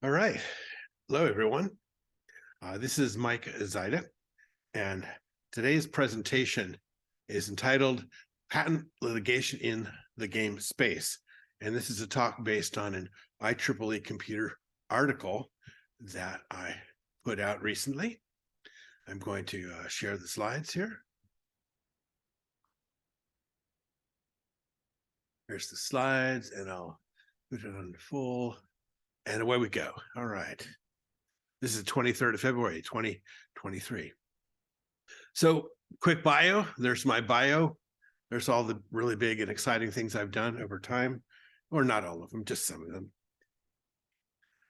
All right. Hello, everyone. This is Mike Zyda, and today's presentation is entitled Patent Litigation in the Game Space. And this is a talk based on an IEEE computer article that I put out recently. I'm going to share the slides here. Here's the slides, and I'll put it on full, and away we go. All right. This is the 23rd of February, 2023. So quick bio, there's my bio. There's all the really big and exciting things I've done over time, or not all of them, just some of them.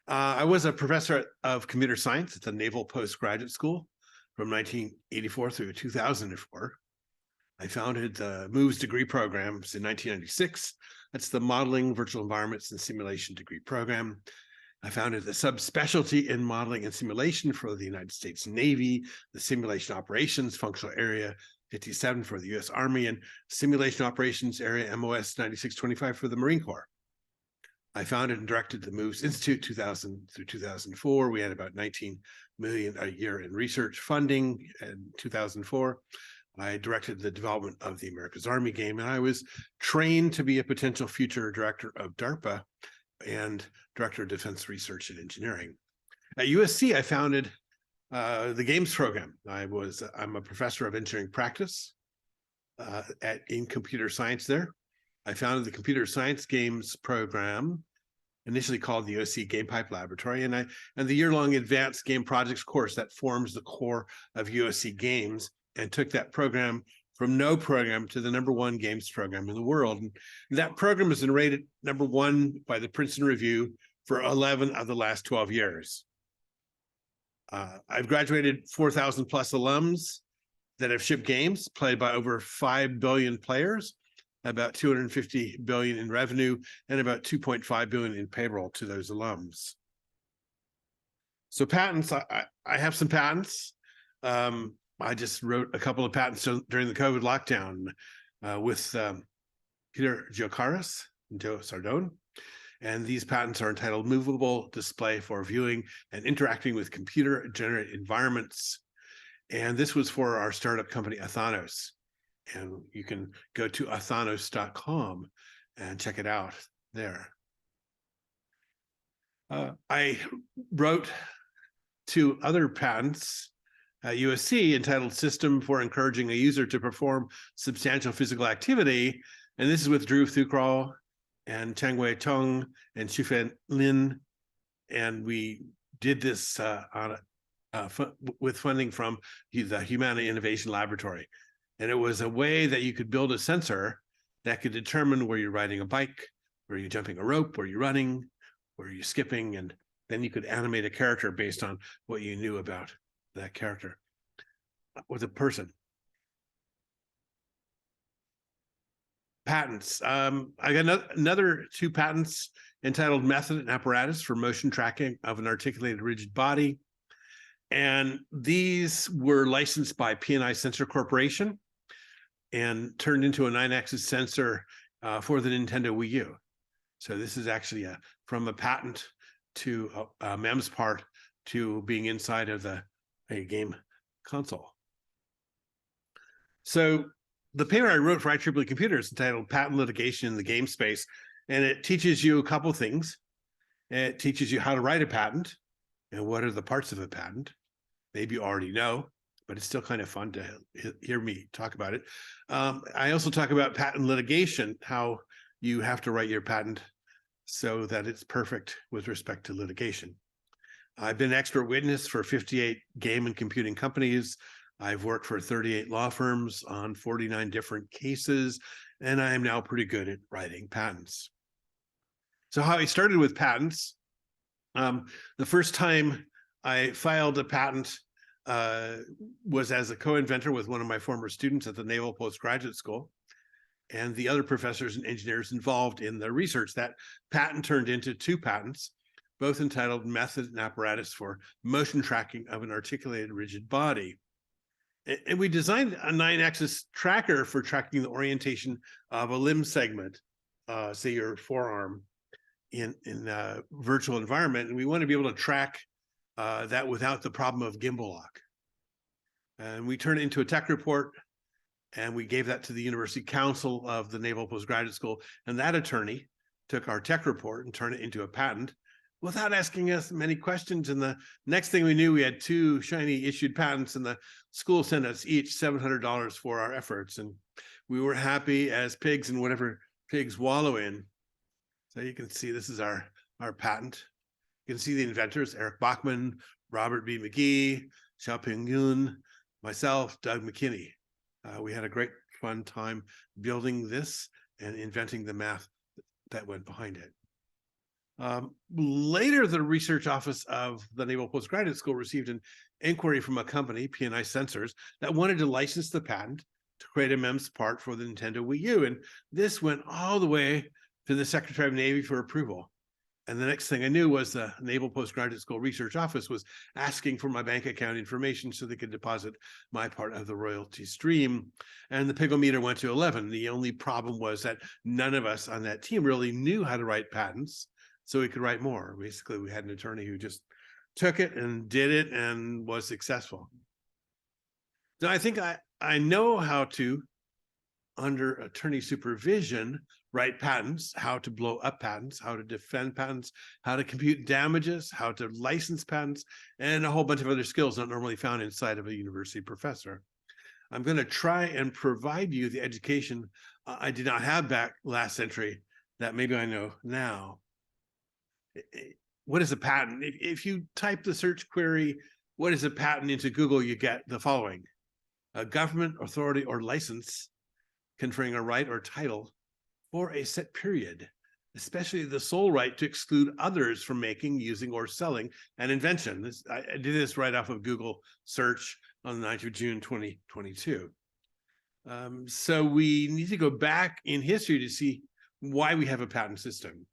I was a professor of computer science at the Naval Postgraduate School from 1984 through 2004. I founded the MOVES degree programs in 1996. That's the Modeling, Virtual Environments, and Simulation degree program. I founded the subspecialty in modeling and simulation for the United States Navy, the Simulation Operations Functional Area 57 for the U.S. Army, and Simulation Operations Area MOS 9625 for the Marine Corps. I founded and directed the MOVES Institute 2000 through 2004. We had about 19 million a year in research funding in 2004. I directed the development of the America's Army game, and I was trained to be a potential future director of DARPA and Director of Defense Research and Engineering. At USC, I founded the games program. I'm a professor of engineering practice in computer science there. I founded the computer science games program, initially called the OC Game Pipe Laboratory, and the year-long advanced game projects course that forms the core of USC Games, and took that program from no program to the #1 games program in the world. And that program has been rated #1 by the Princeton Review for 11 of the last 12 years. I've graduated 4,000 plus alums that have shipped games played by over 5 billion players, about 250 billion in revenue, and about 2.5 billion in payroll to those alums. So patents, I have some patents. I just wrote a couple of patents during the COVID lockdown with Peter Giocaris and Joe Sardone. And these patents are entitled Movable Display for Viewing and Interacting with Computer-Generated Environments. And this was for our startup company, Athanos. And you can go to athanos.com and check it out there. I wrote 2 other patents at USC entitled System for Encouraging a User to Perform Substantial Physical Activity. And this is with Drew Thukrall and Changwei Tong and Shufan Lin. And we did this with funding from the Humana Innovation Laboratory. And it was a way that you could build a sensor that could determine where you're riding a bike, where you're jumping a rope, where you're running, where you're skipping, and then you could animate a character based on what you knew about that character with a person. Patents. I got another 2 patents entitled Method and Apparatus for Motion Tracking of an Articulated Rigid Body. And these were licensed by P&I Sensor Corporation and turned into a 9-axis sensor for the Nintendo Wii U. So this is actually from a patent to a MEMS part to being inside of a game console. So the paper I wrote for IEEE Computers is entitled Patent Litigation in the Game Space, and it teaches you a couple things. It teaches you how to write a patent and what are the parts of a patent. Maybe you already know, but it's still kind of fun to hear me talk about it. I also talk about patent litigation, how you have to write your patent so that it's perfect with respect to litigation. I've been an expert witness for 58 game and computing companies. I've worked for 38 law firms on 49 different cases, and I am now pretty good at writing patents. So how I started with patents, the first time I filed a patent was as a co-inventor with one of my former students at the Naval Postgraduate School and the other professors and engineers involved in the research. That patent turned into 2 patents, both entitled Method and Apparatus for Motion Tracking of an Articulated Rigid Body. And we designed a 9-axis tracker for tracking the orientation of a limb segment, say your forearm, in a virtual environment, and we want to be able to track that without the problem of gimbal lock. And we turned it into a tech report, and we gave that to the University Council of the Naval Postgraduate School, and that attorney took our tech report and turned it into a patent without asking us many questions. And the next thing we knew, we had 2 shiny issued patents, and the school sent us each $700 for our efforts. And we were happy as pigs in whatever pigs wallow in. So you can see this is our patent. You can see the inventors: Eric Bachman, Robert B. McGee, Xiaoping Yun, myself, Doug McKinney. We had a great fun time building this and inventing the math that went behind it. Later, the research office of the Naval Postgraduate School received an inquiry from a company, P&I Sensors, that wanted to license the patent to create a MEMS part for the Nintendo Wii U. And this went all the way to the Secretary of Navy for approval. And the next thing I knew was the Naval Postgraduate School Research Office was asking for my bank account information so they could deposit my part of the royalty stream. And the pigometer went to 11. The only problem was that none of us on that team really knew how to write patents, so we could write more. Basically, we had an attorney who just took it and did it and was successful. So I think I know how to, under attorney supervision, write patents, how to blow up patents, how to defend patents, how to compute damages, how to license patents, and a whole bunch of other skills not normally found inside of a university professor. I'm going to try and provide you the education I did not have back last century that maybe I know now. What is a patent? If you type the search query, what is a patent, into Google, you get the following: a government authority or license conferring a right or title for a set period, especially the sole right to exclude others from making, using, or selling an invention. I did this right off of Google search on the 9th of June, 2022. So we need to go back in history to see why we have a patent system.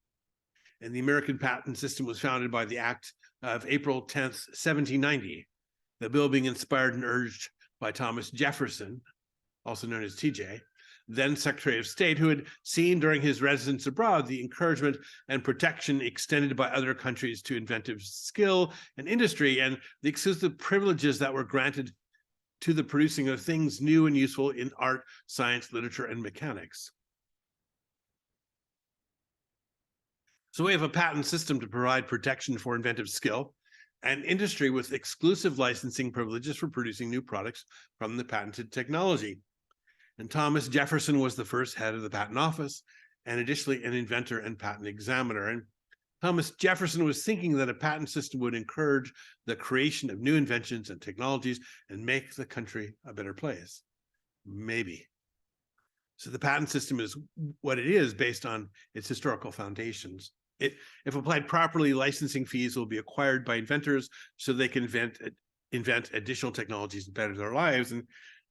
And the American patent system was founded by the Act of April 10th, 1790, the bill being inspired and urged by Thomas Jefferson, also known as TJ, then Secretary of State, who had seen during his residence abroad the encouragement and protection extended by other countries to inventive skill and industry, and the exclusive privileges that were granted to the producing of things new and useful in art, science, literature, and mechanics. So we have a patent system to provide protection for inventive skill and industry with exclusive licensing privileges for producing new products from the patented technology. And Thomas Jefferson was the first head of the patent office, and additionally an inventor and patent examiner. And Thomas Jefferson was thinking that a patent system would encourage the creation of new inventions and technologies and make the country a better place. Maybe. So the patent system is what it is based on its historical foundations. If applied properly, licensing fees will be acquired by inventors so they can invent additional technologies to better their lives. And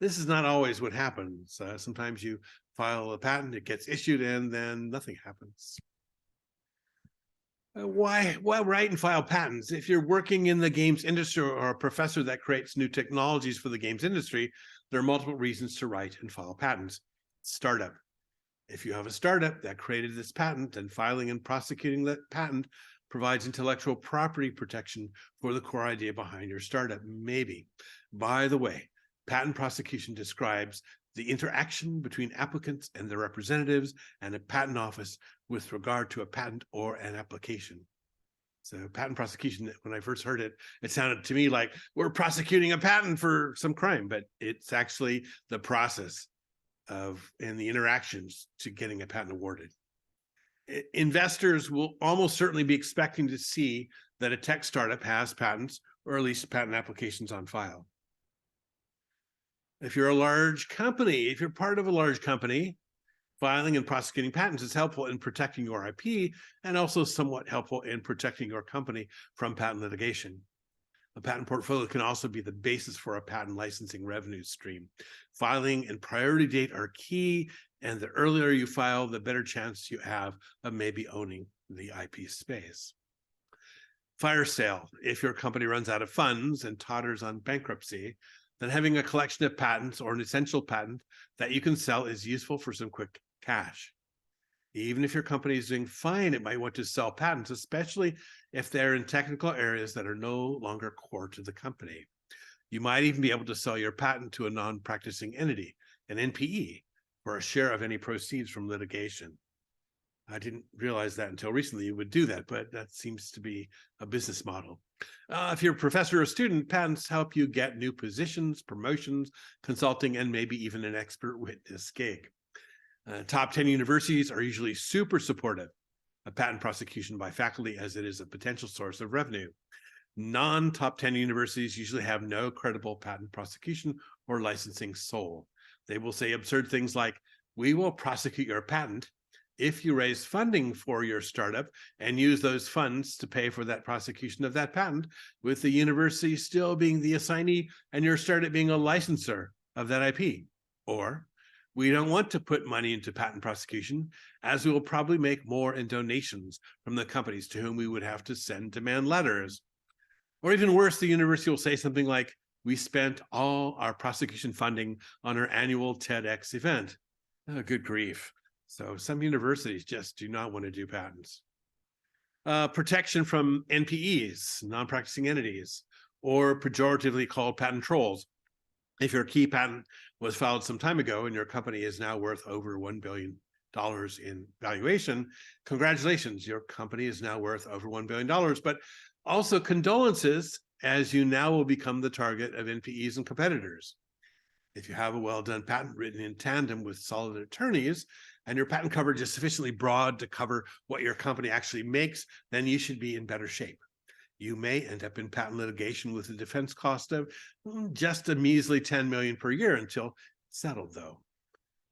this is not always what happens. Sometimes you file a patent, it gets issued, and then nothing happens. Why write and file patents? If you're working in the games industry or a professor that creates new technologies for the games industry, there are multiple reasons to write and file patents. Startup. If you have a startup that created this patent, then filing and prosecuting that patent provides intellectual property protection for the core idea behind your startup. Maybe. By the way, patent prosecution describes the interaction between applicants and their representatives and a patent office with regard to a patent or an application. So patent prosecution, when I first heard it, it sounded to me like we're prosecuting a patent for some crime, but it's actually the process and the interactions to getting a patent awarded. Investors will almost certainly be expecting to see that a tech startup has patents, or at least patent applications on file. If you're a large company, if you're part of a large company, filing and prosecuting patents is helpful in protecting your IP and also somewhat helpful in protecting your company from patent litigation. A patent portfolio can also be the basis for a patent licensing revenue stream. Filing and priority date are key, and the earlier you file, the better chance you have of maybe owning the IP space. Fire sale. If your company runs out of funds and totters on bankruptcy, then having a collection of patents or an essential patent that you can sell is useful for some quick cash. Even if your company is doing fine, it might want to sell patents, especially if they're in technical areas that are no longer core to the company. You might even be able to sell your patent to a non-practicing entity, an NPE, for a share of any proceeds from litigation. I didn't realize that until recently you would do that, but that seems to be a business model. If you're a professor or student, patents help you get new positions, promotions, consulting, and maybe even an expert witness gig. Top 10 universities are usually super supportive of patent prosecution by faculty, as it is a potential source of revenue. Non-top 10 universities usually have no credible patent prosecution or licensing soul. They will say absurd things like, we will prosecute your patent if you raise funding for your startup and use those funds to pay for that prosecution of that patent, with the university still being the assignee and your startup being a licensor of that IP. Or, we don't want to put money into patent prosecution, as we will probably make more in donations from the companies to whom we would have to send demand letters. Or even worse, the university will say something like, we spent all our prosecution funding on our annual TEDx event. Oh, good grief. So some universities just do not want to do patents. Protection from NPEs, non-practicing entities, or pejoratively called patent trolls. If your key patent was filed some time ago and your company is now worth over $1 billion in valuation, congratulations, your company is now worth over $1 billion, but also condolences, as you now will become the target of NPEs and competitors. If you have a well-done patent written in tandem with solid attorneys, and your patent coverage is sufficiently broad to cover what your company actually makes, then you should be in better shape. You may end up in patent litigation with a defense cost of just a measly $10 million per year until settled, though.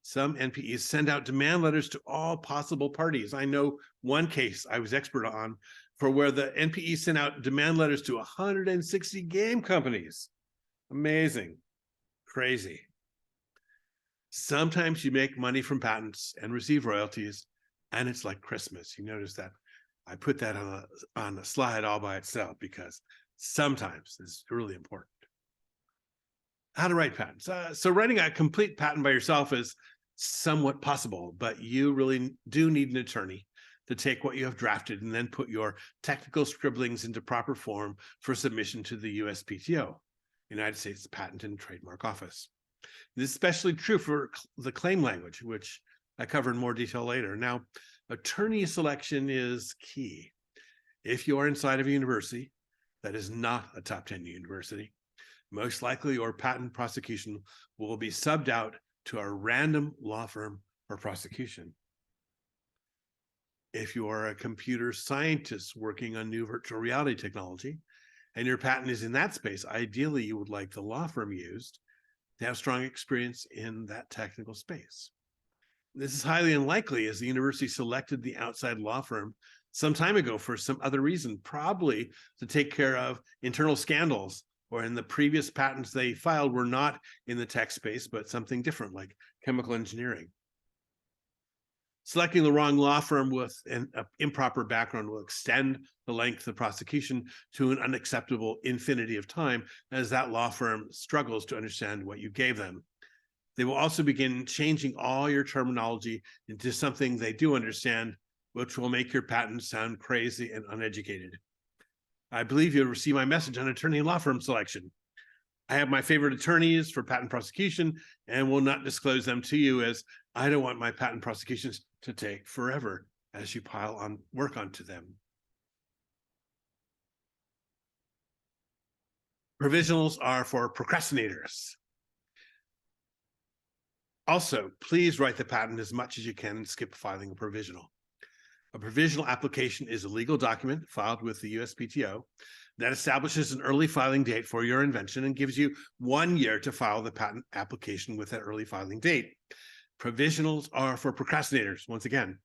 Some NPEs send out demand letters to all possible parties. I know one case I was expert on for where the NPE sent out demand letters to 160 game companies. Amazing. Crazy. Sometimes you make money from patents and receive royalties, and it's like Christmas. You notice that I put that on a slide all by itself because sometimes it's really important. How to write patents. So writing a complete patent by yourself is somewhat possible, but you really do need an attorney to take what you have drafted and then put your technical scribblings into proper form for submission to the USPTO, United States Patent and Trademark Office. This is especially true for the claim language, which I cover in more detail later. Now, attorney selection is key. If you are inside of a university that is not a top 10 university, most likely your patent prosecution will be subbed out to a random law firm for prosecution. If you are a computer scientist working on new virtual reality technology, and your patent is in that space, ideally you would like the law firm used to have strong experience in that technical space. This is highly unlikely, as the university selected the outside law firm some time ago for some other reason, probably to take care of internal scandals, or in the previous patents they filed were not in the tech space, but something different like chemical engineering. Selecting the wrong law firm with an improper background will extend the length of prosecution to an unacceptable infinity of time, as that law firm struggles to understand what you gave them. They will also begin changing all your terminology into something they do understand, which will make your patent sound crazy and uneducated. I believe you'll receive my message on attorney and law firm selection. I have my favorite attorneys for patent prosecution and will not disclose them to you, as I don't want my patent prosecutions to take forever as you pile on work onto them. Provisionals are for procrastinators. Also, please write the patent as much as you can and skip filing a provisional. A provisional application is a legal document filed with the USPTO that establishes an early filing date for your invention and gives you 1 year to file the patent application with that early filing date. Provisionals are for procrastinators. Once again,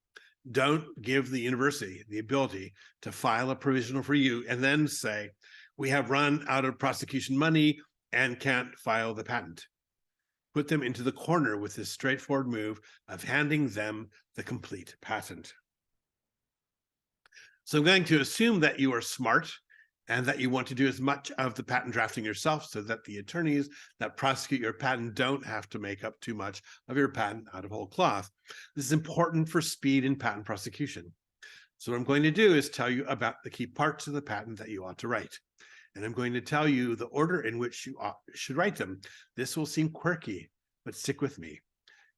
don't give the university the ability to file a provisional for you and then say, we have run out of prosecution money and can't file the patent. Put them into the corner with this straightforward move of handing them the complete patent. So I'm going to assume that you are smart and that you want to do as much of the patent drafting yourself so that the attorneys that prosecute your patent don't have to make up too much of your patent out of whole cloth. This is important for speed in patent prosecution. So what I'm going to do is tell you about the key parts of the patent that you ought to write. And I'm going to tell you the order in which you should write them. This will seem quirky, but stick with me.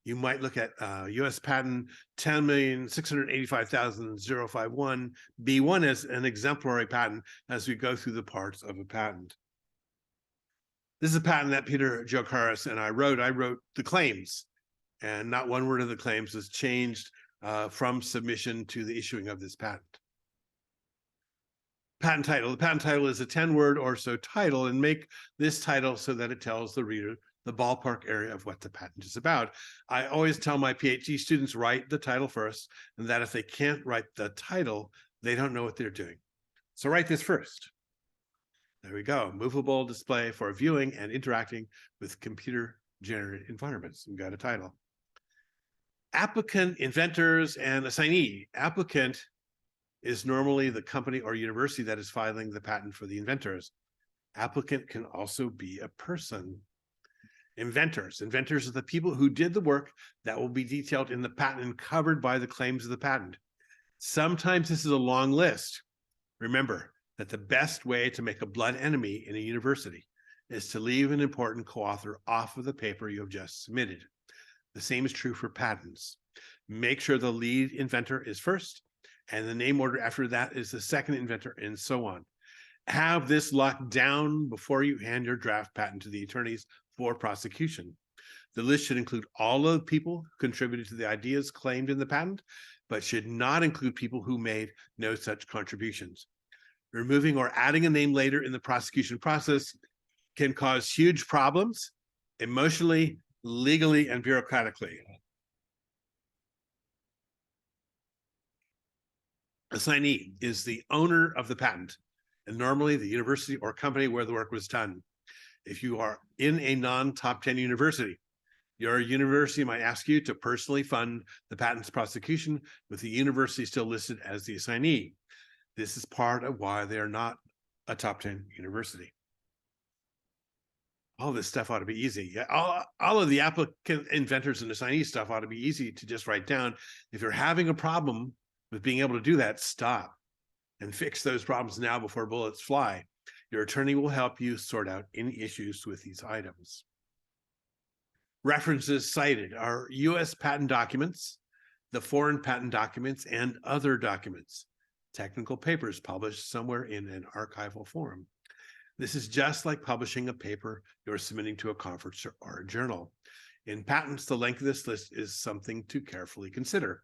You might look at US patent 10,685,051 B1 as an exemplary patent as we go through the parts of a patent. This is a patent that Peter Jokaris and I wrote. I wrote the claims, and not one word of the claims was changed from submission to the issuing of this patent. Patent title. The patent title is a 10-word or so title, and make this title so that it tells the reader the ballpark area of what the patent is about. I always tell my PhD students, write the title first, and that if they can't write the title, they don't know what they're doing. So write this first. There we go. Movable display for viewing and interacting with computer-generated environments. We got a title. Applicant, inventors, and assignee. Applicant is normally the company or university that is filing the patent for the inventors. Applicant can also be a person. Inventors. Inventors are the people who did the work that will be detailed in the patent and covered by the claims of the patent. Sometimes this is a long list. Remember that the best way to make a blood enemy in a university is to leave an important co-author off of the paper you have just submitted. The same is true for patents. Make sure the lead inventor is first, and the name order after that is the second inventor, and so on. Have this locked down before you hand your draft patent to the attorneys for prosecution. The list should include all of the people who contributed to the ideas claimed in the patent, but should not include people who made no such contributions. Removing or adding a name later in the prosecution process can cause huge problems emotionally, legally, and bureaucratically. Assignee is the owner of the patent, and normally the university or company where the work was done. If you are in a non-top 10 university, your university might ask you to personally fund the patent's prosecution, with the university still listed as the assignee. This is part of why they are not a top 10 university. All this stuff ought to be easy. Yeah, all of the applicant, inventors, and assignee stuff ought to be easy to just write down. If you're having a problem with being able to do that, stop and fix those problems now before bullets fly. Your attorney will help you sort out any issues with these items. References cited are US patent documents, the foreign patent documents, and other documents. Technical papers published somewhere in an archival form. This is just like publishing a paper you're submitting to a conference or a journal. In patents, the length of this list is something to carefully consider.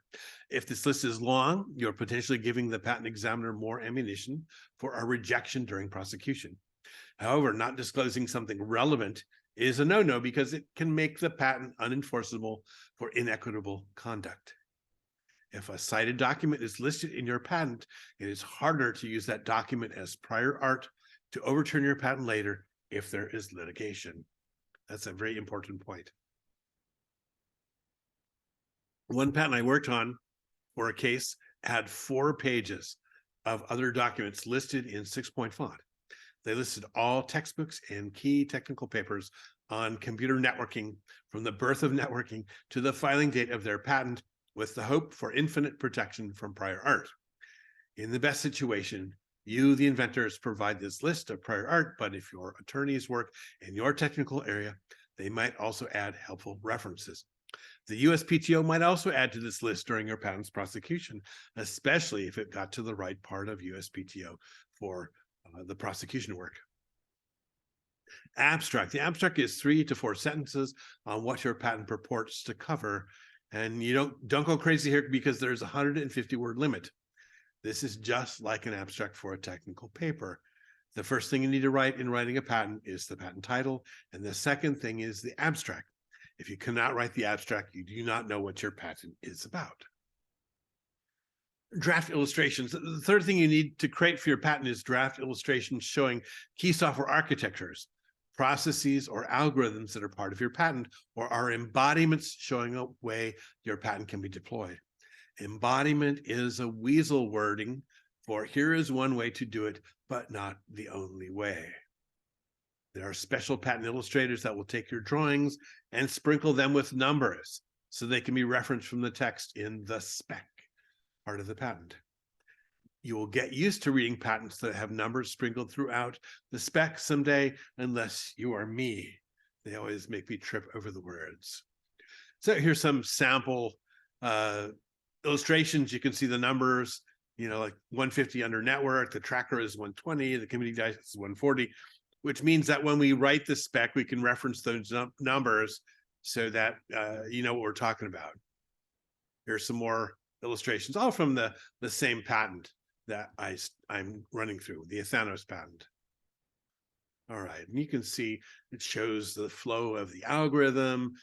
If this list is long, you're potentially giving the patent examiner more ammunition for a rejection during prosecution. However, not disclosing something relevant is a no-no because it can make the patent unenforceable for inequitable conduct. If a cited document is listed in your patent, it is harder to use that document as prior art to overturn your patent later if there is litigation. That's a very important point. One patent I worked on for a case had 4 pages of other documents listed in 6-point font. They listed all textbooks and key technical papers on computer networking from the birth of networking to the filing date of their patent, with the hope for infinite protection from prior art. In the best situation, you, the inventors, provide this list of prior art, but if your attorneys work in your technical area, they might also add helpful references. The USPTO might also add to this list during your patent's prosecution, especially if it got to the right part of USPTO for the prosecution work. Abstract. The abstract is 3 to 4 sentences on what your patent purports to cover, and you don't go crazy here because there's a 150-word limit. This is just like an abstract for a technical paper. The first thing you need to write in writing a patent is the patent title, and the second thing is the abstract. If you cannot write the abstract, you do not know what your patent is about. Draft illustrations. The third thing you need to create for your patent is draft illustrations showing key software architectures, processes, or algorithms that are part of your patent, or are embodiments showing a way your patent can be deployed. Embodiment is a weasel wording For here is one way to do it, but not the only way. There are special patent illustrators that will take your drawings and sprinkle them with numbers so they can be referenced from the text in the spec, part of the patent. You will get used to reading patents that have numbers sprinkled throughout the spec someday, unless you are me. They always make me trip over the words. So here's some sample illustrations. You can see the numbers, like 150 under network, the tracker is 120, the community device is 140, which means that when we write the spec, we can reference those numbers so that you know what we're talking about. Here's some more illustrations, all from the same patent that I'm running through, the Athanos patent. All right, and you can see it shows the flow of the algorithm,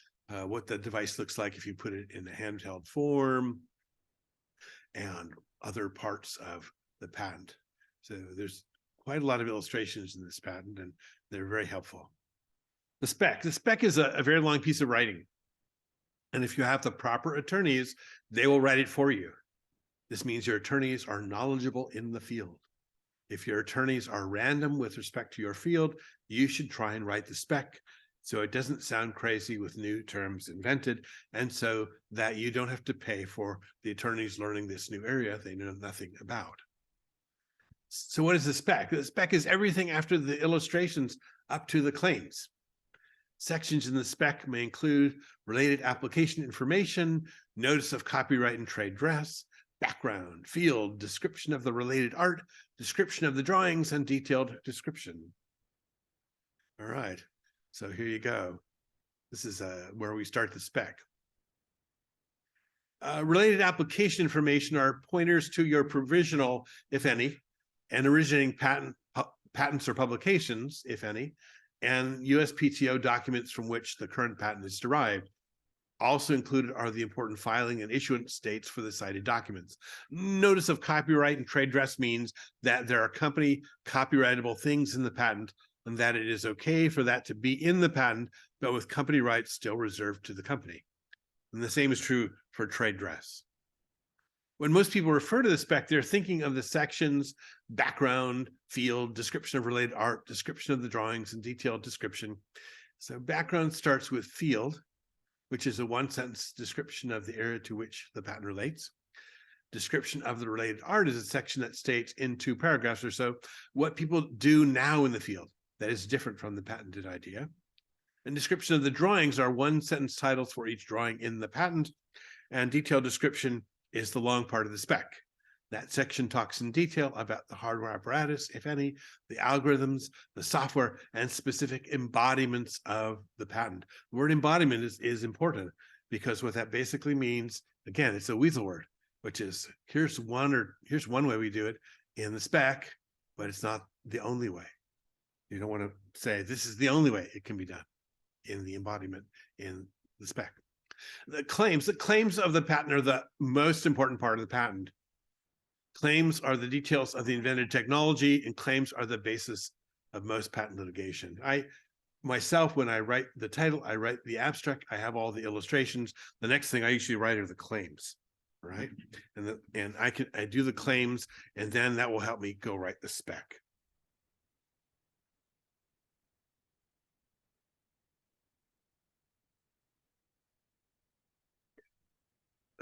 what the device looks like if you put it in a handheld form, and other parts of the patent. So there's quite a lot of illustrations in this patent, and they're very helpful. The spec is a very long piece of writing. And if you have the proper attorneys, they will write it for you. This means your attorneys are knowledgeable in the field. If your attorneys are random with respect to your field, you should try and write the spec so it doesn't sound crazy with new terms invented, and so that you don't have to pay for the attorneys learning this new area they know nothing about. So what is the spec? The spec is everything after the illustrations up to the claims. Sections in the spec may include related application information, notice of copyright and trade dress, background, field, description of the related art, description of the drawings, and detailed description. All right, so here you go. This is where we start the spec. Related application information are pointers to your provisional, if any, and originating patents or publications, if any, and USPTO documents from which the current patent is derived. Also included are the important filing and issuance dates for the cited documents. Notice of copyright and trade dress means that there are company copyrightable things in the patent, and that it is okay for that to be in the patent, but with company rights still reserved to the company. And the same is true for trade dress. When most people refer to the spec, they're thinking of the sections, background, field, description of related art, description of the drawings, and detailed description. So background starts with field, which is a one-sentence description of the area to which the patent relates. Description of the related art is a section that states in 2 paragraphs or so what people do now in the field that is different from the patented idea. And description of the drawings are one-sentence titles for each drawing in the patent, and detailed description is the long part of the spec. That section talks in detail about the hardware apparatus, if any, the algorithms, the software, and specific embodiments of the patent. The word embodiment is important, because what that basically means, again, it's a weasel word, which is here's one way we do it in the spec, but it's not the only way. You don't want to say this is the only way it can be done in the embodiment in the spec. The claims of the patent are the most important part of the patent. Claims are the details of the invented technology, and claims are the basis of most patent litigation. Myself, when I write the title, I write the abstract, I have all the illustrations. The next thing I usually write are the claims, right? And I do the claims, and then that will help me go write the spec.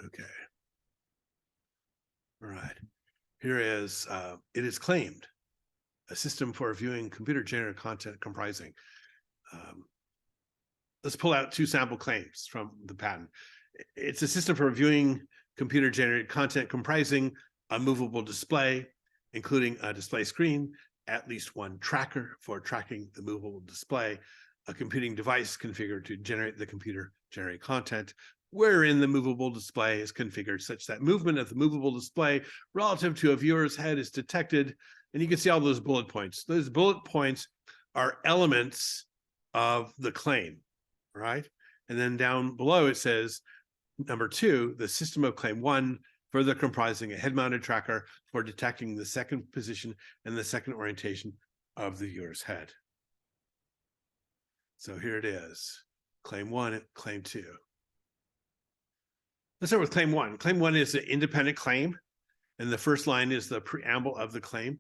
Okay. All right. Here is, it is claimed, a system for viewing computer-generated content comprising. Let's pull out 2 sample claims from the patent. It's a system for viewing computer-generated content comprising a movable display, including a display screen, at least one tracker for tracking the movable display, a computing device configured to generate the computer-generated content, wherein the movable display is configured such that movement of the movable display relative to a viewer's head is detected. And you can see all those bullet points. Those bullet points are elements of the claim, right? And then down below it says, number 2, the system of claim 1, further comprising a head-mounted tracker for detecting the second position and the second orientation of the viewer's head. So here it is, claim 1 and claim 2. Let's start with claim 1. Claim 1 is an independent claim. And the first line is the preamble of the claim,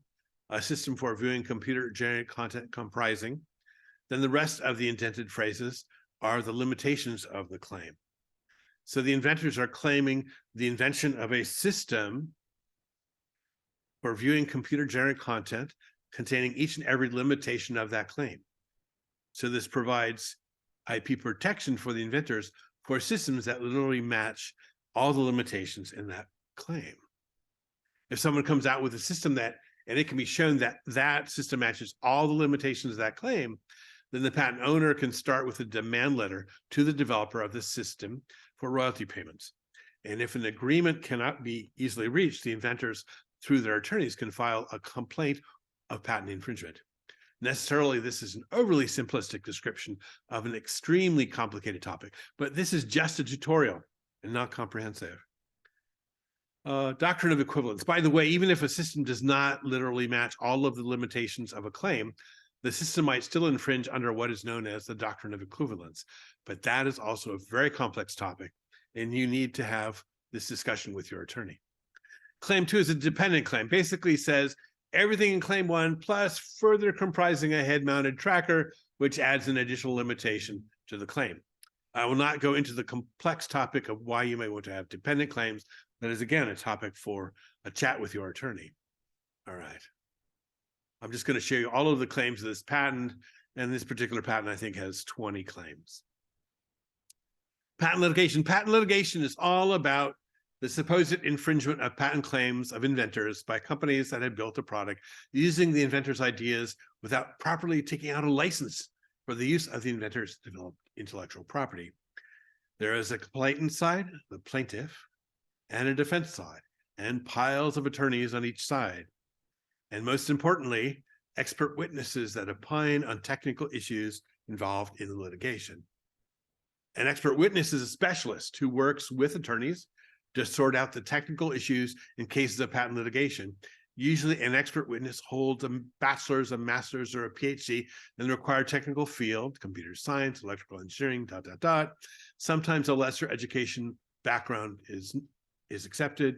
a system for viewing computer-generated content comprising. Then the rest of the indented phrases are the limitations of the claim. So the inventors are claiming the invention of a system for viewing computer-generated content containing each and every limitation of that claim. So this provides IP protection for the inventors for systems that literally match all the limitations in that claim. If someone comes out with a system and it can be shown that that system matches all the limitations of that claim, then the patent owner can start with a demand letter to the developer of the system for royalty payments. And if an agreement cannot be easily reached, the inventors, through their attorneys, can file a complaint of patent infringement. Necessarily, this is an overly simplistic description of an extremely complicated topic, but this is just a tutorial and not comprehensive. Doctrine of equivalence. By the way, even if a system does not literally match all of the limitations of a claim, the system might still infringe under what is known as the doctrine of equivalence. But that is also a very complex topic, and you need to have this discussion with your attorney. Claim 2 is a dependent claim. Basically says everything in claim 1 plus further comprising a head-mounted tracker, which adds an additional limitation to the claim. I will not go into the complex topic of why you may want to have dependent claims. That is, again, a topic for a chat with your attorney. All right. I'm just going to show you all of the claims of this patent, and this particular patent, I think, has 20 claims. Patent litigation. Patent litigation is all about the supposed infringement of patent claims of inventors by companies that have built a product using the inventor's ideas without properly taking out a license for the use of the inventor's developed intellectual property. There is a complainant side, the plaintiff, and a defense side, and piles of attorneys on each side. And most importantly, expert witnesses that opine on technical issues involved in the litigation. An expert witness is a specialist who works with attorneys to sort out the technical issues in cases of patent litigation. Usually an expert witness holds a bachelor's, a master's, or a PhD in the required technical field, computer science, electrical engineering, ... Sometimes a lesser education background is accepted.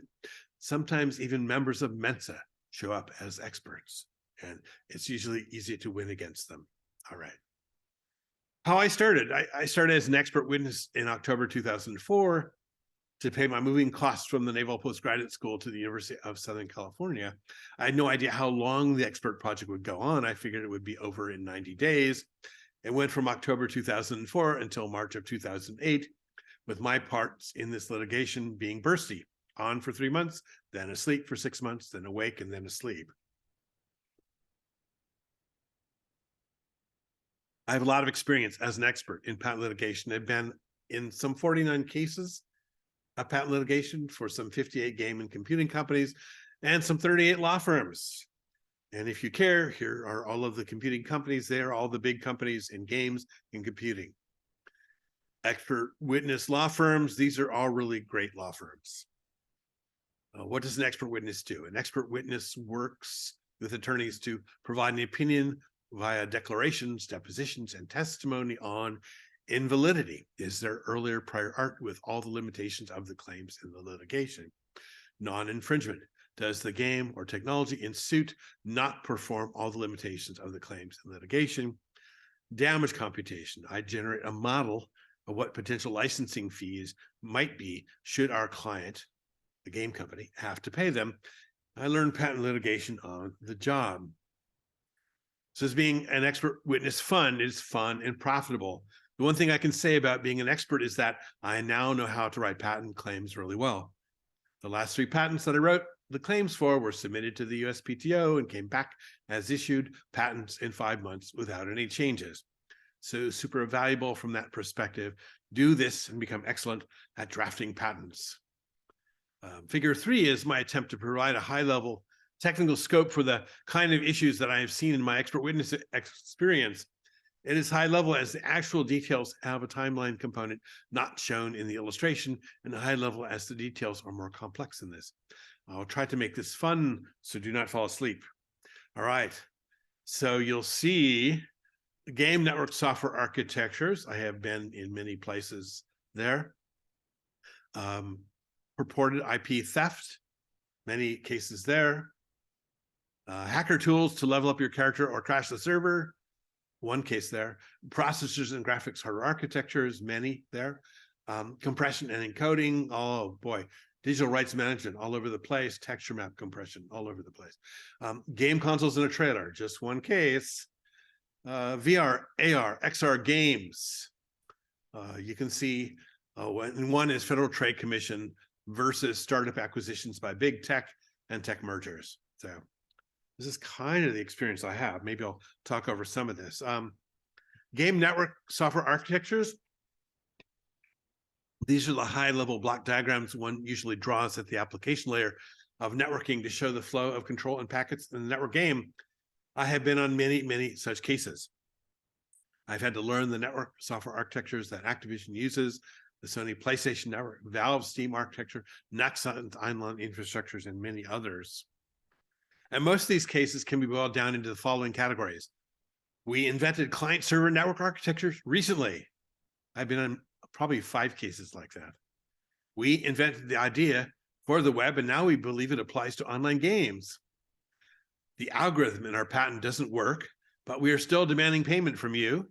Sometimes even members of Mensa show up as experts, and it's usually easy to win against them. All right. How I started. I started as an expert witness in October 2004 to pay my moving costs from the Naval Postgraduate School to the University of Southern California. I had no idea how long the expert project would go on. I figured it would be over in 90 days. It went from October 2004 until March of 2008, with my parts in this litigation being bursty, on for 3 months, then asleep for 6 months, then awake, and then asleep. I have a lot of experience as an expert in patent litigation. I've been in some 49 cases of patent litigation for some 58 game and computing companies and some 38 law firms. And if you care, here are all of the computing companies. They are all the big companies in games and computing. Expert witness law firms, these are all really great law firms. What does an expert witness do? An expert witness works with attorneys to provide an opinion via declarations, depositions, and testimony on invalidity. Is there earlier prior art with all the limitations of the claims in the litigation? Non-infringement. Does the game or technology in suit not perform all the limitations of the claims in litigation? Damage computation. I generate a model of what potential licensing fees might be should our client, the game company, have to pay them. I learned patent litigation on the job. So as being an expert witness fun is fun and profitable. The one thing I can say about being an expert is that I now know how to write patent claims really well. The last 3 patents that I wrote the claims for were submitted to the USPTO and came back as issued patents in 5 months without any changes. So super valuable from that perspective. Do this and become excellent at drafting patents. Figure 3 is my attempt to provide a high-level technical scope for the kind of issues that I have seen in my expert witness experience. It is high level as the actual details have a timeline component not shown in the illustration, and high level as the details are more complex than this. I'll try to make this fun, so do not fall asleep. All right, so you'll see game network software architectures. I have been in many places there. Purported IP theft, Many cases there. Hacker tools to level up your character or crash the server. One case there. Processors and graphics hardware architectures, many there. Compression and encoding, oh boy. Digital rights management all over the place. Texture map compression all over the place. Game consoles in a trailer, just one case. VR, AR, XR games. You can see one is Federal Trade Commission versus startup acquisitions by big tech and tech mergers. So this is kind of the experience I have. Maybe I'll talk over some of this. Game network software architectures. These are the high-level block diagrams one usually draws at the application layer of networking to show the flow of control and packets in the network game. I have been on many, many such cases. I've had to learn the network software architectures that Activision uses, the Sony PlayStation Network, Valve Steam architecture, Nexon Einland infrastructures, and many others. And most of these cases can be boiled down into the following categories. We invented client-server network architectures recently. I've been on probably 5 cases like that. We invented the idea for the web, and now we believe it applies to online games. The algorithm in our patent doesn't work, but we are still demanding payment from you.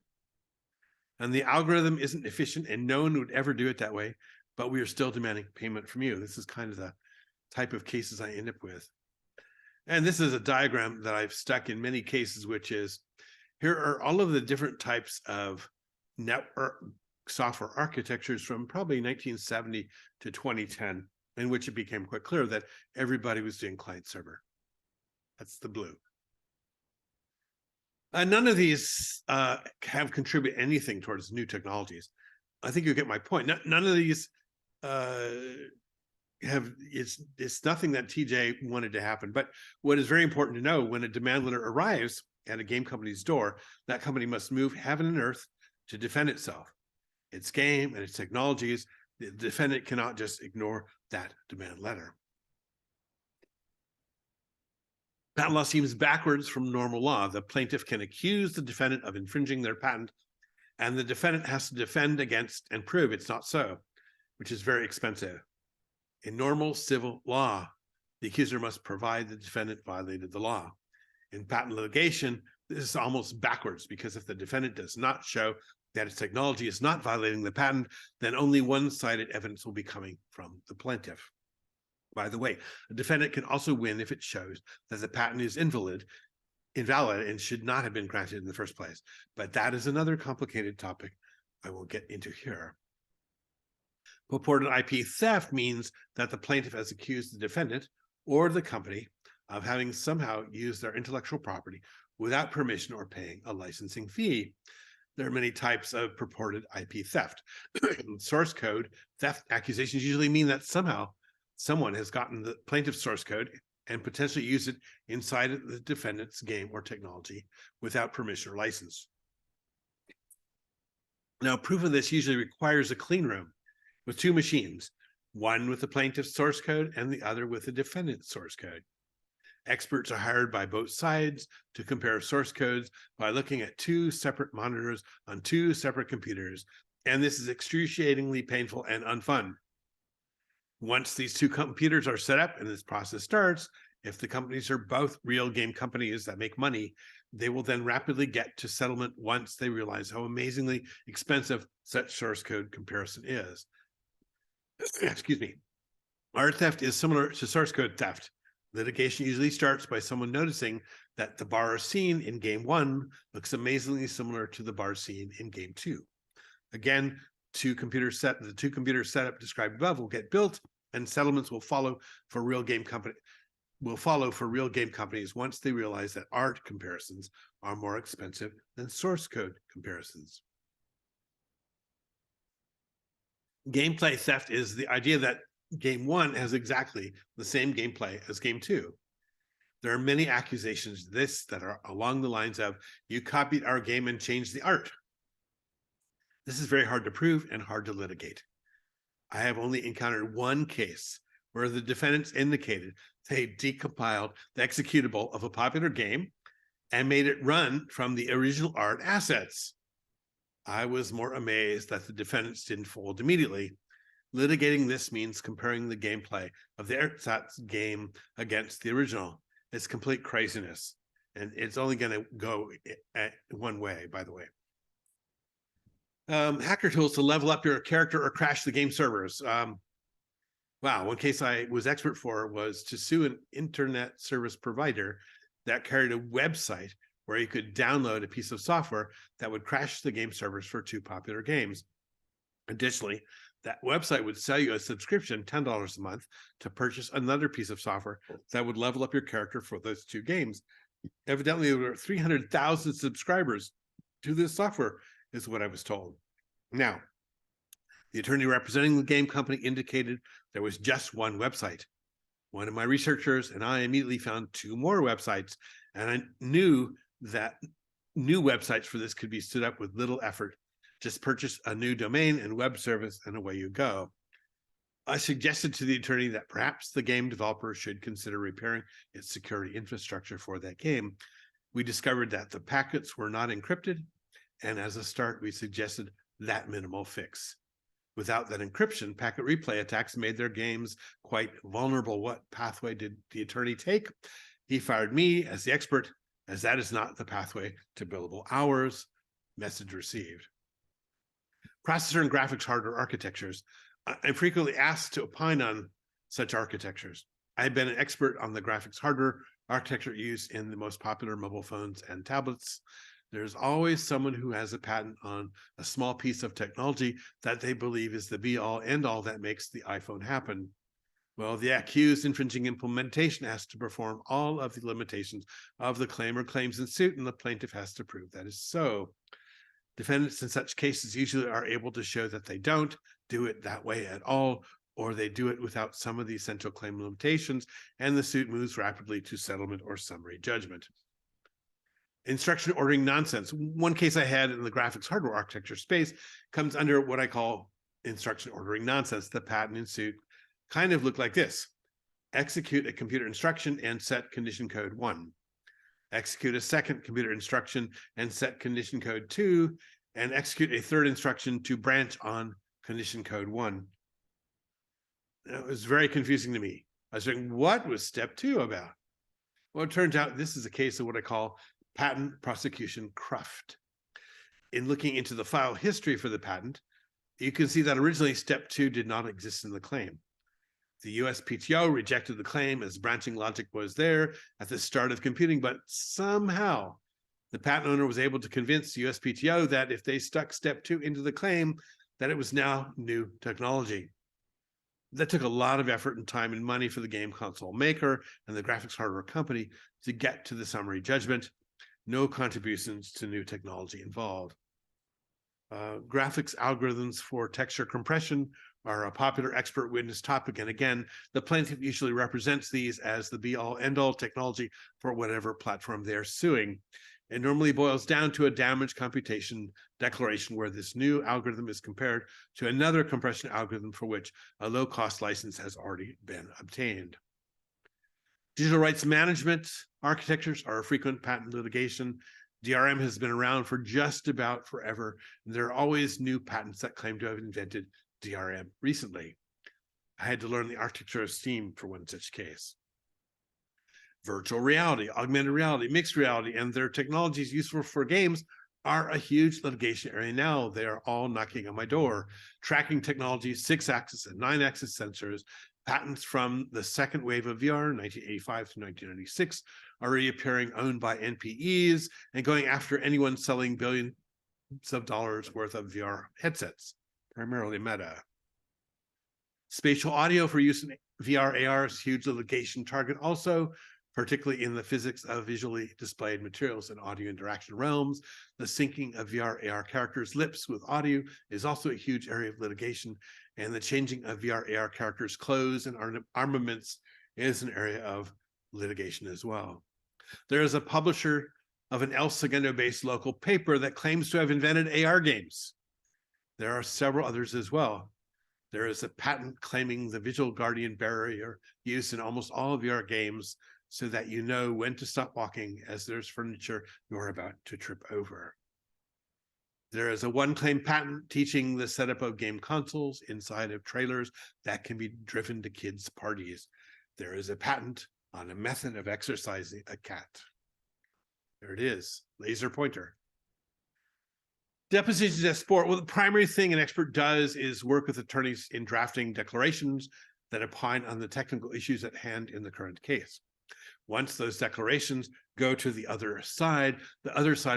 And the algorithm isn't efficient, and no one would ever do it that way, but we are still demanding payment from you. This is kind of the type of cases I end up with. And this is a diagram that I've stuck in many cases, which is, here are all of the different types of network software architectures from probably 1970 to 2010, in which it became quite clear that everybody was doing client server. That's the blue. None of these have contributed anything towards new technologies. I think you get my point. None of these it's nothing that TJ wanted to happen. But what is very important to know, when a demand letter arrives at a game company's door, that company must move heaven and earth to defend itself, its game and its technologies. The defendant cannot just ignore that demand letter. Patent law seems backwards from normal law. The plaintiff can accuse the defendant of infringing their patent, and the defendant has to defend against and prove it's not so, which is very expensive. In normal civil law, the accuser must provide the defendant violated the law. In patent litigation, this is almost backwards, because if the defendant does not show that its technology is not violating the patent, then only one-sided evidence will be coming from the plaintiff. By the way, a defendant can also win if it shows that the patent is invalid and should not have been granted in the first place. But that is another complicated topic I will get into here. Purported IP theft means that the plaintiff has accused the defendant or the company of having somehow used their intellectual property without permission or paying a licensing fee. There are many types of purported IP theft. Source code theft accusations usually mean that somehow someone has gotten the plaintiff's source code and potentially used it inside of the defendant's game or technology without permission or license. Now, proof of this usually requires a clean room with 2 machines, one with the plaintiff's source code and the other with the defendant's source code. Experts are hired by both sides to compare source codes by looking at 2 separate monitors on 2 separate computers, and this is excruciatingly painful and unfun. Once these 2 computers are set up and this process starts, if the companies are both real game companies that make money, they will then rapidly get to settlement once they realize how amazingly expensive such source code comparison is. Excuse me. Art theft is similar to source code theft. Litigation usually starts by someone noticing that the bar scene in game 1 looks amazingly similar to the bar scene in game 2. Again, the 2 computer setup described above will get built, and settlements will follow for real game companies once they realize that art comparisons are more expensive than source code comparisons. Gameplay theft is the idea that game 1 has exactly the same gameplay as game 2. There are many accusations that are along the lines of, you copied our game and changed the art. This is very hard to prove and hard to litigate. I have only encountered one case where the defendants indicated they decompiled the executable of a popular game and made it run from the original art assets. I was more amazed that the defendants didn't fold immediately. Litigating this means comparing the gameplay of the ersatz game against the original. It's complete craziness, and it's only going to go one way, by the way. Hacker tools to level up your character or crash the game servers. Wow, one case I was expert for was to sue an internet service provider that carried a website where you could download a piece of software that would crash the game servers for two popular games. Additionally, that website would sell you a subscription, $10 a month, to purchase another piece of software that would level up your character for those two games. Evidently, there were 300,000 subscribers to this software, is what I was told. Now, the attorney representing the game company indicated there was just one website. One of my researchers and I immediately found two more websites, and I knew that new websites for this could be stood up with little effort. Just purchase a new domain and web service, and away you go. I suggested to the attorney that perhaps the game developer should consider repairing its security infrastructure for that game. We discovered that the packets were not encrypted, and as a start, we suggested that minimal fix. Without that encryption, packet replay attacks made their games quite vulnerable. What pathway did the attorney take? He fired me as the expert, as that is not the pathway to billable hours. Message received. Processor and graphics hardware architectures. I'm frequently asked to opine on such architectures. I've been an expert on the graphics hardware architecture used in the most popular mobile phones and tablets. There's always someone who has a patent on a small piece of technology that they believe is the be-all, end-all that makes the iPhone happen. Well, the accused infringing implementation has to perform all of the limitations of the claim or claims in suit, and the plaintiff has to prove that is so. Defendants in such cases usually are able to show that they don't do it that way at all, or they do it without some of the essential claim limitations, and the suit moves rapidly to settlement or summary judgment. Instruction ordering nonsense. One case I had in the graphics hardware architecture space comes under what I call instruction ordering nonsense. The patent in suit kind of looked like this. Execute a computer instruction and set condition code 1. Execute a second computer instruction and set condition code 2, and execute a third instruction to branch on condition code 1. It was very confusing to me. I was saying, what was step 2 about? Well, it turns out this is a case of what I call patent prosecution cruft. In looking into the file history for the patent, you can see that originally step 2 did not exist in the claim. The USPTO rejected the claim as branching logic was there at the start of computing, but somehow the patent owner was able to convince the USPTO that if they stuck step 2 into the claim, that it was now new technology. That took a lot of effort and time and money for the game console maker and the graphics hardware company to get to the summary judgment. No contributions to new technology involved. Graphics algorithms for texture compression are a popular expert witness topic, and again, the plaintiff usually represents these as the be-all, end-all technology for whatever platform they're suing. It normally boils down to a damage computation declaration where this new algorithm is compared to another compression algorithm for which a low-cost license has already been obtained. Digital rights management architectures are a frequent patent litigation. DRM has been around for just about forever, and there are always new patents that claim to have invented DRM recently. I had to learn the architecture of Steam for one such case. Virtual reality, augmented reality, mixed reality, and their technologies useful for games are a huge litigation area now. They are all knocking on my door. Tracking technologies, 6-axis and 9-axis sensors, patents from the second wave of VR, 1985 to 1996, are reappearing, owned by NPEs, and going after anyone selling billions of dollars worth of VR headsets, primarily Meta. Spatial audio for use in VR, AR is a huge litigation target also, particularly in the physics of visually displayed materials and audio interaction realms. The syncing of VR, AR characters' lips with audio is also a huge area of litigation, and the changing of VR, AR characters' clothes and armaments is an area of litigation as well. There is a publisher of an El Segundo-based local paper that claims to have invented AR games. There are several others as well. There is a patent claiming the visual guardian barrier used in almost all VR games so that you know when to stop walking as there's furniture you're about to trip over. There is a one-claim patent teaching the setup of game consoles inside of trailers that can be driven to kids' parties. There is a patent on a method of exercising a cat. There it is, laser pointer. Depositions as sport. Well, the primary thing an expert does is work with attorneys in drafting declarations that opine on the technical issues at hand in the current case. Once those declarations go to the other side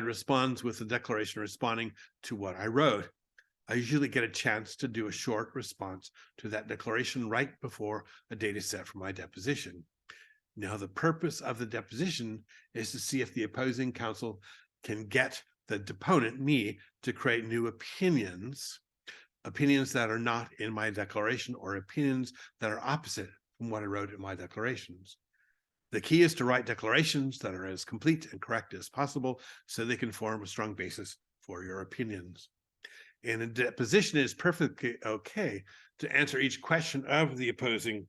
responds with a declaration responding to what I wrote. I usually get a chance to do a short response to that declaration right before a date is set for my deposition. Now, the purpose of the deposition is to see if the opposing counsel can get the deponent, me, to create new opinions that are not in my declaration or opinions that are opposite from what I wrote in my declarations. The key is to write declarations that are as complete and correct as possible so they can form a strong basis for your opinions. And a deposition is perfectly okay to answer each question of the opposing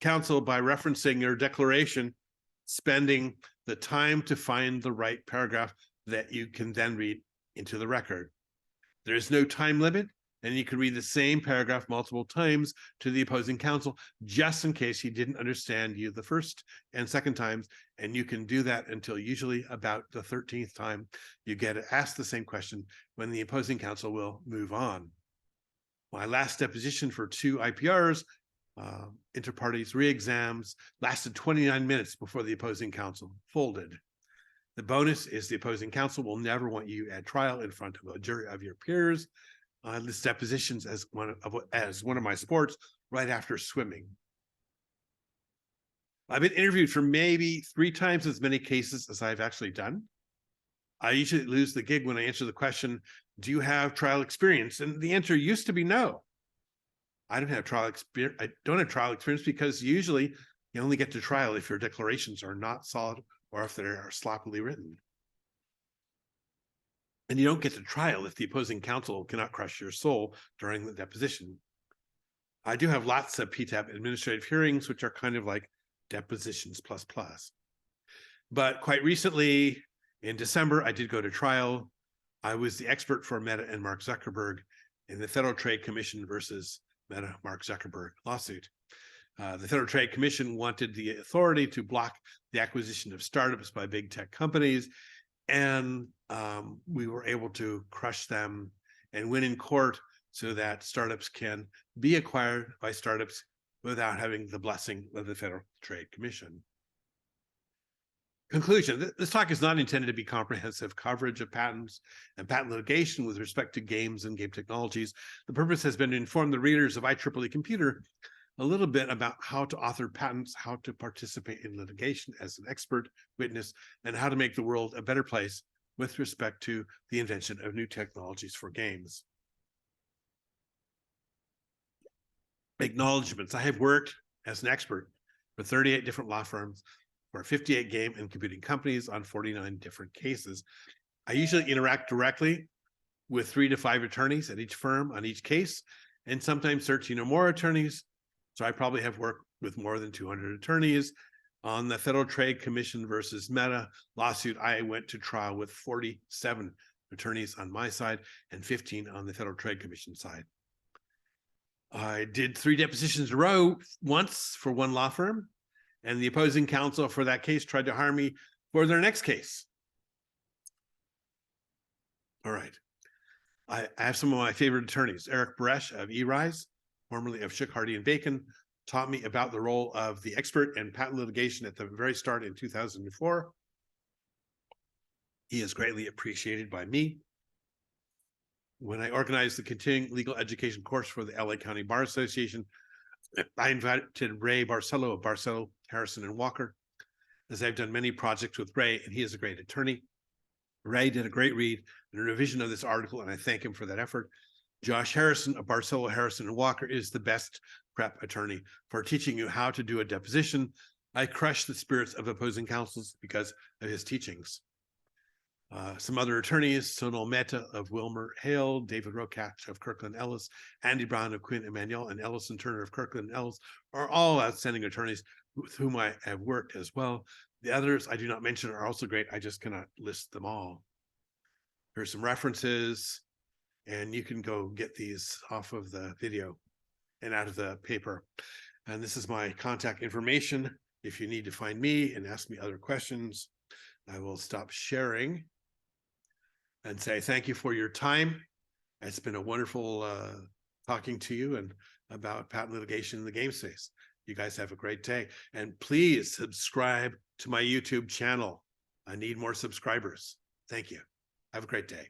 counsel by referencing your declaration, spending the time to find the right paragraph that you can then read into the record. There is no time limit, and you can read the same paragraph multiple times to the opposing counsel, just in case he didn't understand you the first and second times, and you can do that until usually about the 13th time you get asked the same question, when the opposing counsel will move on. My last deposition for 2 IPRs, inter-parties re-exams, lasted 29 minutes before the opposing counsel folded. The bonus is the opposing counsel will never want you at trial in front of a jury of your peers. I list depositions as one of my sports right after swimming. I've been interviewed for maybe 3 times as many cases as I've actually done. I usually lose the gig when I answer the question, do you have trial experience? And the answer used to be no. I don't have trial experience. I don't have trial experience because usually you only get to trial if your declarations are not solid or if they are sloppily written. And you don't get to trial if the opposing counsel cannot crush your soul during the deposition. I do have lots of PTAB administrative hearings, which are kind of like depositions plus. But quite recently, in December, I did go to trial. I was the expert for Meta and Mark Zuckerberg in the Federal Trade Commission versus Meta Mark Zuckerberg lawsuit. The Federal Trade Commission wanted the authority to block the acquisition of startups by big tech companies, and we were able to crush them and win in court so that startups can be acquired by startups without having the blessing of the Federal Trade Commission. Conclusion, this talk is not intended to be comprehensive coverage of patents and patent litigation with respect to games and game technologies. The purpose has been to inform the readers of IEEE Computer a little bit about how to author patents, how to participate in litigation as an expert witness, and how to make the world a better place with respect to the invention of new technologies for games. Acknowledgments. I have worked as an expert for 38 different law firms, for 58 game and computing companies on 49 different cases. I usually interact directly with 3 to 5 attorneys at each firm on each case, and sometimes 13 or more attorneys. So I probably have worked with more than 200 attorneys. On the Federal Trade Commission versus Meta lawsuit, I went to trial with 47 attorneys on my side and 15 on the Federal Trade Commission side. I did 3 depositions in a row, once for one law firm, and the opposing counsel for that case tried to hire me for their next case. All right. I have some of my favorite attorneys. Eric Bresch of eRise, formerly of Shook, Hardy & Bacon, taught me about the role of the expert in patent litigation at the very start in 2004. He is greatly appreciated by me. When I organized the continuing legal education course for the LA County Bar Association, I invited Ray Barcelo of Barcelo, Harrison, and Walker, as I've done many projects with Ray, and he is a great attorney. Ray did a great read and a revision of this article, and I thank him for that effort. Josh Harrison of Barcelo, Harrison, and Walker is the best prep attorney for teaching you how to do a deposition. I crush the spirits of opposing counsels because of his teachings. Some other attorneys, Sonal Mehta of Wilmer Hale, David Rokach of Kirkland Ellis, Andy Brown of Quinn Emanuel, and Ellison Turner of Kirkland Ellis are all outstanding attorneys with whom I have worked as well. The others I do not mention are also great. I just cannot list them all. Here's some references, and you can go get these off of the video and out of the paper. And this is my contact information. If you need to find me and ask me other questions, I will stop sharing and say thank you for your time. It's been a wonderful talking to you and about patent litigation in the game space. You guys have a great day. And please subscribe to my YouTube channel. I need more subscribers. Thank you. Have a great day.